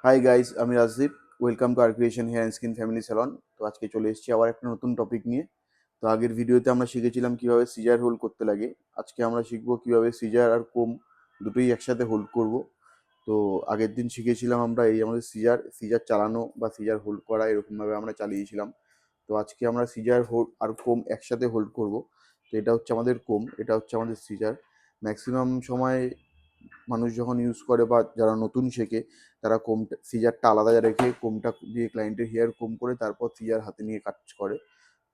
High guys, আমি Rajdeep. Welcome to R creation hair and skin family salon. তো আজকে চলে এসেছি আবার একটা নতুন টপিক নিয়ে। তো আগের ভিডিওতে আমরা শিখেছিলাম কিভাবে সিজার হোল্ড করতে লাগে। আজকে আমরা শিখবো কিভাবে সিজার আর কোম দুটোই একসাথে হোল্ড করব। তো আগের দিন শিখেছিলাম আমরা এই আমাদের সিজার সিজার চালানো বা সিজার হোল্ড করা, এরকমভাবে আমরা চালিয়েছিলাম। তো আজকে আমরা সিজার হোল্ড আর কোম একসাথে হোল্ড করব। তো এটা হচ্ছে আমাদের কোম, এটা হচ্ছে আমাদের সিজার। ম্যাক্সিমাম সময় মানুষ যখন ইউজ করে বা যারা নতুন শেখে তারা কোমটা সিজারটা আলাদা রেখে কোমটা দিয়ে ক্লায়েন্টের হেয়ার কোম করে তারপর সিজার হাতে নিয়ে কাজ করে।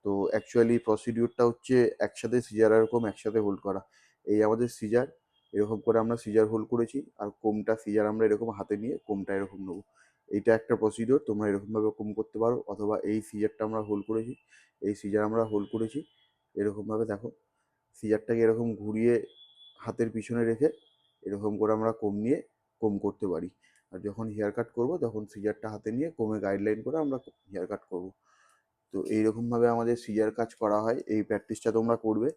তো অ্যাকচুয়ালি প্রসিডিউরটা হচ্ছে একসাথে সিজার আর কোম একসাথে হোল্ড করা। এই আমাদের সিজার, এরকম করে আমরা সিজার হোল্ড করেছি, আর কোমটা সিজার আমরা এরকম হাতে নিয়ে কোমটা এরকম নেবো। এইটা একটা প্রসিডিওর, তোমরা এরকমভাবে কোম করতে পারো। অথবা এই সিজারটা আমরা হোল্ড করেছি, এই সিজার আমরা হোল্ড করেছি এরকমভাবে, দেখো সিজারটাকে এরকম ঘুরিয়ে হাতের পিছনে রেখে এরকম করে আমরা কোম নিয়ে কোম করতে পারি। আর যখন হেয়ার কাট করবো তখন সিজারটা হাতে নিয়ে কোমে গাইডলাইন করে আমরা হেয়ার কাট করবো। তো এইরকমভাবে আমাদের সিজার কাজ করা হয়, এই প্র্যাকটিসটা তোমরা করবে।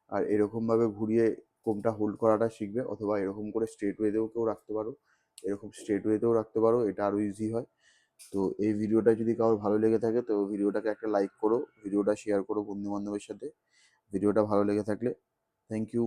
আর এরকমভাবে ঘুরিয়ে কোমটা হোল্ড করাটা শিখবে, অথবা এরকম করে স্ট্রেট ওয়েতেও কেউ রাখতে পারো, এরকম স্ট্রেট ওয়েতেও রাখতে পারো, এটা আরও ইজি হয়। তো এই ভিডিওটা যদি কারোর ভালো লেগে থাকে তো ভিডিওটাকে একটা লাইক করো, ভিডিওটা শেয়ার করো বন্ধু বান্ধবের সাথে। ভিডিওটা ভালো লেগে থাকলে থ্যাংক ইউ।